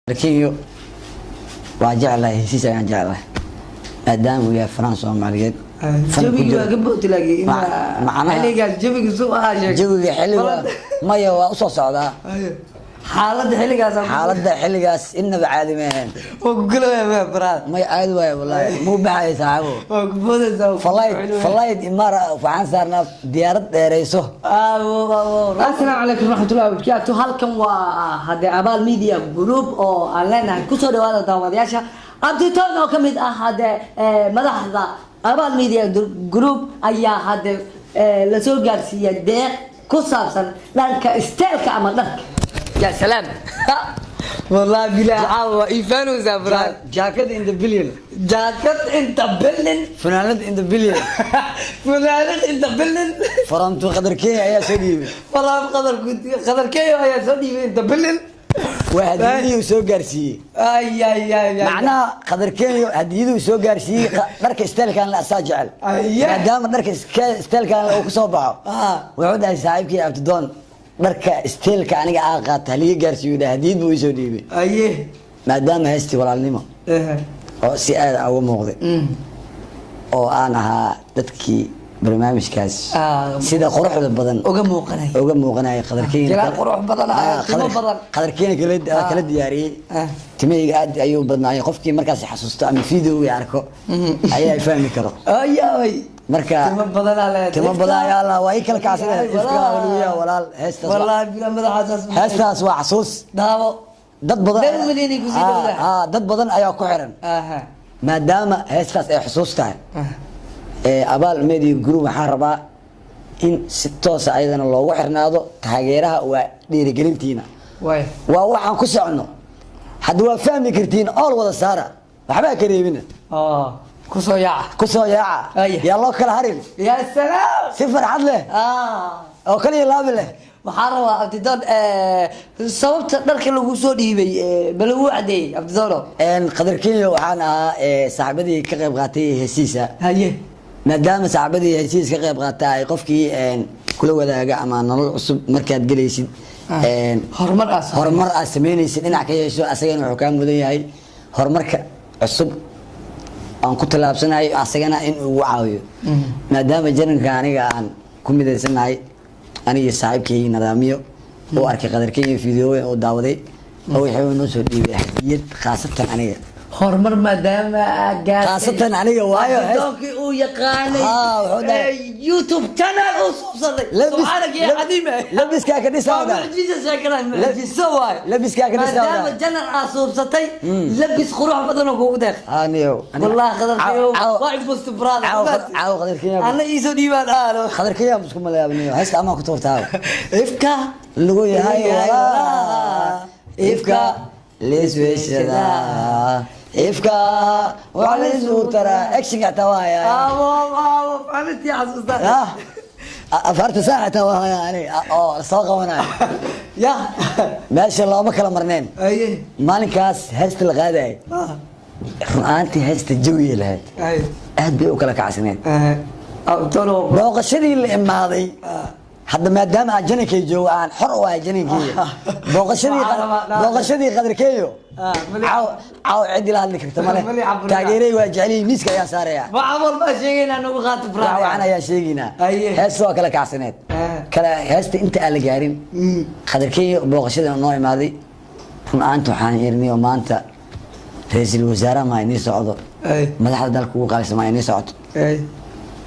لكن واجعله هسيس أنا جعله أدام ويا فرنسا ومالجد جوبي قبل تلاقي معنا حلقة جوبي سوء حاجة جوبي حلوة ما يوا أصوص هذا حالة حلقة إنه بعالمين وقولوا يا براد ما يعادوا والله مو بحاجة تعبوا وقبل فلايت إمارة وعن صارنا ديارة رئيسه السلام عليكم ورحمة الله وبركاته هلكم وهذا عبال ميديا جروب أو أننا كسر هذا توادياشة أبتدأ أو كميد هذا ملاحظة عبال ميديا جروب أيها هذا لسوق جالسية ده كسر لانك استلك عملك يا سلام والله بلا عاوة إيفان وزبران جاكيت إن ذا بليون جاكيت انت بلن فنانة إن ذا بليون فنانة انت بلن فرمت قدر كي يا سيدي فرام قدر كي يا سيدي انت بلن واحد هديه وسوق جارسي اي معناه قدر كي هديه وسوق جارسي درك استيل كان لا ساجعل ما دام درك استيل كان لو كسو baxo wuxuu dhahay saaxiibkii abtidoon darka isteelka aniga aan qaata haliga gaarsiiyo hadiyad buu soo dhiibay aye maadaama haysti walaalnimo oo si aad ah ugu muuqday oo aan ahaa dadkii barnaamijkaas sida quruxda badan uga muuqanay qadarkeena qurux badan qadarkeena kala diyaariyay timeyga aad ayuu badnaayay qofkii markaas xasuusto ama video uu arko ayaa fahmi karo ay marka timo badan ayaa la way kala kaasada iska waliya walaal heestas wallahi bila madaxaas heestas waa xasuus daawo dad badan ayaa ku xiran maadaama heestas ay xasuus tahay abaal media group waxaan rabaa in si toos ah ayadana loogu xirnaado taageeraha waa dhiirigelintiina waa waxaan ku socono hadda waa fahmi kartiin all wada saara waxba ka reebina kusoo yaaca yaa loo kala harin ya salaam si farxad leh oo kaliya laab leh waxaan rabaa abtidoon sababta dharka lagu soo dhiibay balagu cadeeyay abtidoon qadarkiyo waxaan ahaa saaxiibadii ka qayb qaatay heesiisa haye maadaama saaxiibadii heesiis ka qayb qaatay qofkii kula wadaaga ama nolol cusub markaad galaysid horumar aad sameynaysid dhinac ka yeesho asagana wuxuu kaa mudan yahay horumarka cusub aan ku talaabsanahay asagana in uu caawiyo maadaama jaranka aniga aan ku midaysanahay aniga saaxiibkay nidaamiyo oo arkay qadarkay video oo daawaday oo wuxuu noo soo dhiibay hadiyad khaasatan aniga hormar maadaama khaasatan aniga waayo doonki uu yaqaanay YouTube channel oo subsaday subhanaka ya xadiime labiska ka dhisawda labiska ka dhisawda maadaama channel aa subsatay labis qurux badan oo kugu deeq aniyo wallahi qadarkiyo waa ibust brother qadarkiyo ana iso diibaan aalo qadarkiyo isku malaabniyo haysta ama ku toortaa ifka lagu yahay wala ifka leesweeshada ifka wala zuutara action tawaaya فهمت يا حسوسان أفرت ساعة تواها يعني سوق وانا يا ما شاء الله ما كلا مرنين ايه مالكاس هست الغداء أنت هست الجوية لهاد ايه أهد بيوكلك عسنين تونو بوقشدي الماضي حد ما دام أجنك يجوا عن حر وأجنك بوقشدي قدر كيو عاو عدي لها اللي كنت ماله تاجري وجعلي مسك يا ساريا ما عمر ما شيءنا أنا بغات برا وأنا يا شيءنا هسه كلا كعسنات كلا هست أنت اللي جارين قدر كيو بوقشدي النوع ماضي أنتو حانيرني وما أنت رئيس الوزراء ما يني صعود ما حد ذلك وقال ما يني صعود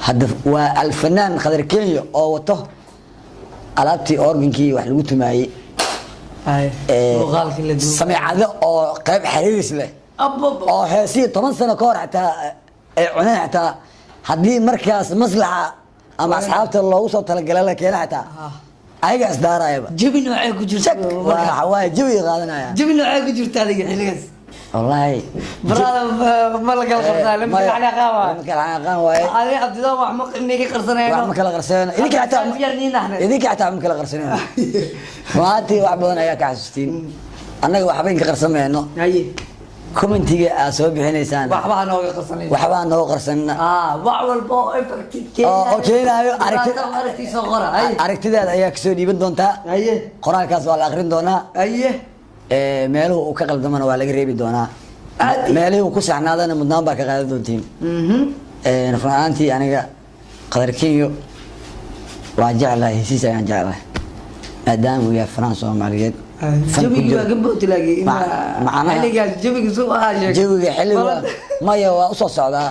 هدف والفنان قدر كيو أو وطه alaabtii organkii wax lagu tumaayay samicado oo qayb xiriiris leh oo heesii 10 sano ka hor xataa ay cuneen xataa haddii markaas maslaxa ama asxaabta loogu soo talagalay la keenay xataa ayaga isdaarayba jabi noocay ku jirta waa jabi qaadanaya jabi noocay ku jirta adiga xiligaas والله برا ما لقى القرصان لما على قهوه ما كان على قهوه هذه عبد الله محمد اني قرصنين ما كان قرصنين اذيك حتى اذيك حتى ما كان قرصنين وهاتي واحد بدنا اياك حسستين انا وحبين قرصمينو اي كومنتيga aa soo bixinaysaan waxba nooga qarsanina wax walba oo keenayo aragtidaada ayaa ka soo dhiiban doontaa qoraalkaas waa la akhrin doonaa meeluhu uu ka qaldamana waa laga reebi doonaa meelihii uu ku saxnaadana mudnaan baa ka qaadan doontiin run ahaantii aniga qadar kenyo waan jeclahay hesiis ayaan jeclahay maadaama uu yahay fanaan soomaaliyeed jawiga waa gabdhood laagi xilligaas jawiga soo ahaa jawiga xilliga maya waa usoo socdaa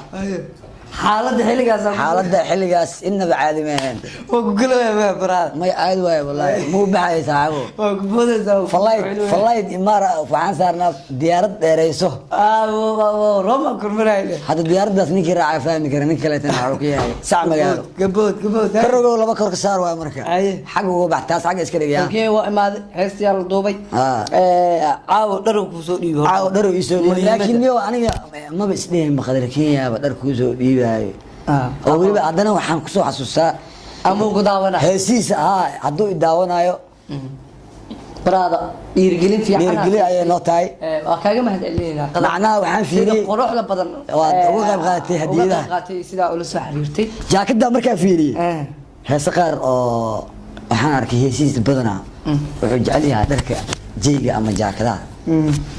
xaaladda xilligaas inaba caadi ma ahayn waa ku galaya baraad may caadi waaye wallahi muu baxay saxaabo waa ku boodaysaa falayd imaara waxaan saarnaa diyaarad dheereyso roma kurmarayne hadda diyaaraddaas ninkii raacay fahmi kara nin kaleetana waxuu ka yahay sac magaalo gabood ka rogow laba kor ka saar waay marka xagga uga bax taas xagga iska dhigaya okay waa imaaday heestayaa la duubay caawo dharow kuu soo dhiibo caawo dharow ii soo dhiibo laakiin niyo aniga maba isdhehin qadar kenyaaba dhar kuu soo dhiibi oo weliba haddana waxaan kusoo xasuustaa ama ku daawana heesiisa hadduu i daawanayo baraada dhiirgelin ayay noo tahay waa kaaga mahadcelinaynaa macnaha waxaan fiiriyey quruxda badan waad uga qayb qaadatay hadiyadaha sidaa ula soo xiriirtay jaakada markaan fiiriyey heese qaar oo waxaan arkay heesihiisa badanaa wuxuu jecel yahay dharka jeyga ama jaakadaha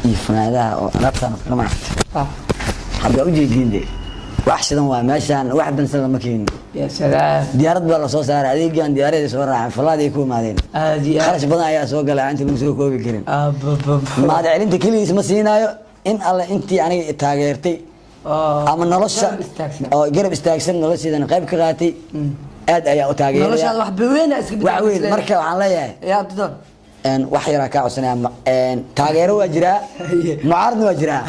iyo funaadaha oo alaabtaan kama haddaa ujeediin de wax shidan waa meeshaan wax dansan lama keenin ya salaam diyaarad baa la soo saaray adeegan diyaaradda soo raacay falaadii ku imaadeen kharash badan ayaa soo galay inta lagu soo koobi karin maad celinta keligiis ma siinaayo in alle intii aniga taageertay ama nolosha oo garab istaagsan nolosheedana qayb ka qaatay aad ayaa u taageeray noloshaada wax weyn iska beddelay wax weyn marka waxaan leeyahay yaa abdon wax yara ka codsanaya taageero waa jiraa mucaaradna waa jiraa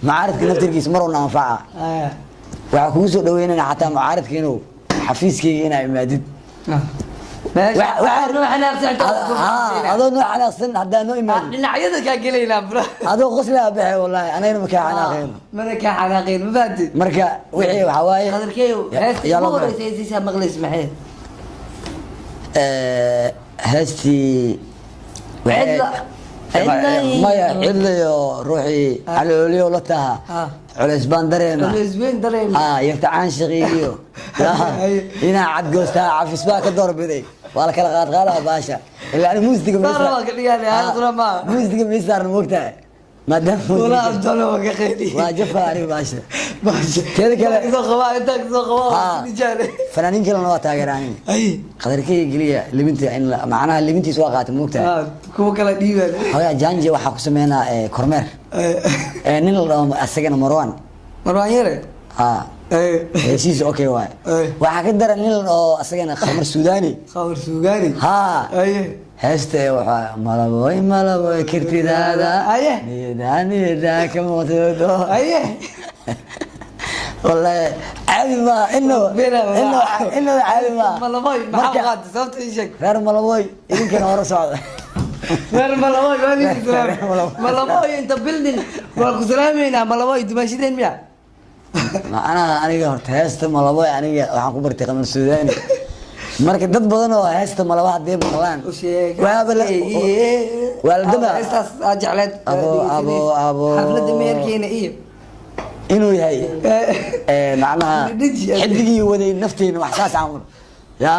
mucaaradka naftirkiisa mar una anfaca waxaa kugu soo dhaweynana xataa mucaaradka inuu xafiiskayga inaa imaadid adoo noo xanaaqsan haddaa noo imaadid dhinacyada kaa gelaynaa bro adoo qoslaa baxay wallahi anagana ma kaa xanaaqeen mana kaa xanaaqeen ma fahatid marka wixii waxaa waaye qadarkeeyo heestii ugu horreysay heestiisa maqlays maxay heestii maya cidlayo ruuxii calooliyo la taha culays baan dareema yarta canshiqiiyo inaa cadgoostaa cafis baa ka doorbiday waa la kala qaadqaadaa baasha ilaa ani muusiga miisaarna moogtahay maadaama waa jafa aniga baasha teeda kale fanaaniin kalena waa taageeraan qadarkeyga geliya libinta macnaha libintiis waa qaatay moogtahay kuwa kala dhiibaan hooyaa jaanje waxaa ku sameynaa kormeer nin la dhaho asagana marwan yare hesiisa okay waay waxaa ka daran nin la dhaho asagana khamar suudani heesta waxaa malaboy kartidaada niyada ka muuqdo والله عادي ما انه عادي ما ملابوي ما قاد صوت يشك غير ملابوي يمكن ورا صعد غير ملابوي ملابوي انت بلدن واكو سلامينا ملابوي دماشيدين ميا انا قلت هيست ملابوي aniga waxaan ku bartay qaman suudaani marka dad badan oo heesta malaba hadii maqlaan waalidama heestas ajaclad abo xafladda meerkeena iyo inuu yahay macnaha xidigii waday nafteena wax saas aan ya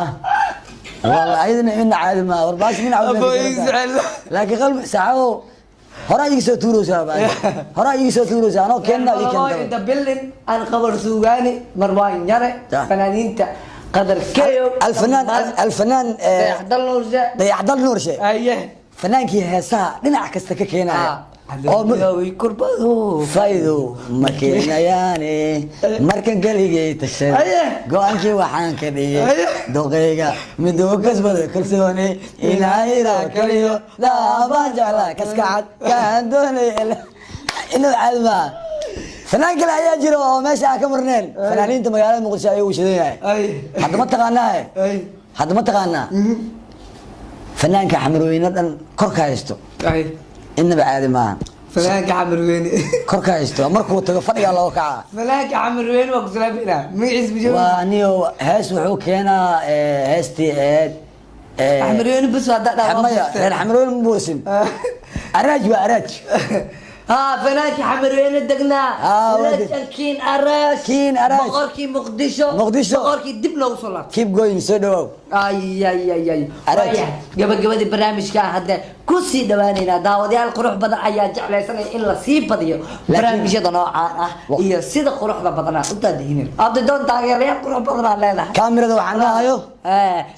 والله ايضا ان عادي ما ورباش من عاود لكن قلب ساعه هراء يسو توروسا هراء يسو توروسا انا كنا لي كان انت بلن انا خبر سوغاني مروان يره فنانينتا قدر كيو الفنان ضيعدل نورشه ايه فنانكي هيسا dhinac kasta ka keenaya way kurbado faydo makiinayaani markan galigay tashay go'aankii waxaan ka dhigay doqeyga midoo kasbada kalsooni ilaahayra kaliyo laaba jala kaskacad kaan doonay inuu calma fanaan kale ayaa jiro oo meesha ka marneen fanaaniinta magaalada muqdisho ay u shideen yahay hadda ma taqaanaa fanaanka xamrooyina dhan korka haysto inaba caadi maaha فلانك عمر وين كركا هيستو markuu tago fadhiga loo kaca فلانك عمر وين waa kusalaamina magaciis bijo waaniyo hees wuxuu keenaa heesti عمر وين بس hada dhaawaa reer عمر وين muusin araaj waa araaj فلانك عمر وين degna كين أراش بقركي مقدشو بقركي dib loogu soo laabto keep going so dhaw ay gabagabadii barnaamijka hadda ku sii dhawaanayna daawadayaal qurux badan ayaa jeclaysanaya in la sii badiyo barnaamijyada noocaan ah iyo sida quruxda badan u daadihiin abdidoon taageerayaal qurux badan aan leedahay kaamirada waxaan leeyahay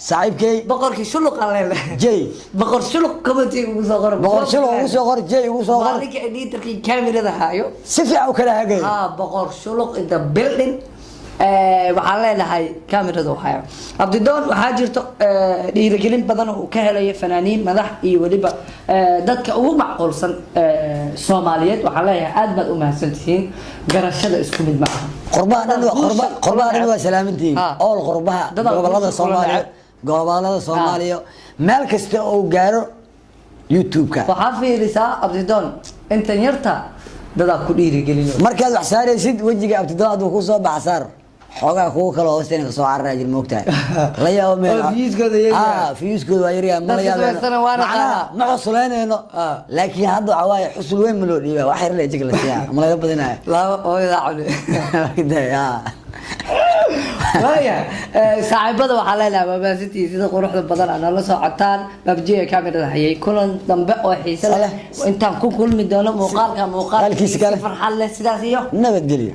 saaxiibkay boqorkii shuluq aan leedahay jay boqor shuluq kabati ugu soo qor boqor shuluq ugu soo qor jay ugu soo qor maalinka editorkii kaamirada hayo si fiican u kala hagay boqor shuluq in the building waxaan leenahay kaamirada waxaa abdidoon waxaa jirto dhiirigelin badan oo ka helaya fanaaniin madax iyo waliba dadka ugu macquulsan Soomaaliyeed waxaan leeyahay aad baad u mahadsantihiin garashada isku mid ma aha qurbaha waa salaamintiin oo qurbaha gobolada Soomaaliya meel kasta oo gaaro YouTube-ka waxaa fiirisaa abdidoon inta yarta dad ku dhiirigelin markaad wax saaraysid wajiga abdidoon aad ku soo baxsar xogaa kuwa kale oo hoosteena soo carraa jir moogtahay la yaabo meel fiiskooda waa yar ma la yaabo ma xusuleynayno laakiin hadda waxa waaye xusul weyn ma loo dhiibaa wax yar la jig la siyaa ma laga badinayo laba oo idaa saaxiibada waxaa leenahay babaasintii sida quruxda badan aan la socotaan babjiga kaamirada hayay kulan dambe oo xiiso leh intaan ku kulmi doono muuqaalkiisa farxad leh sidaas iyo nabadgelyo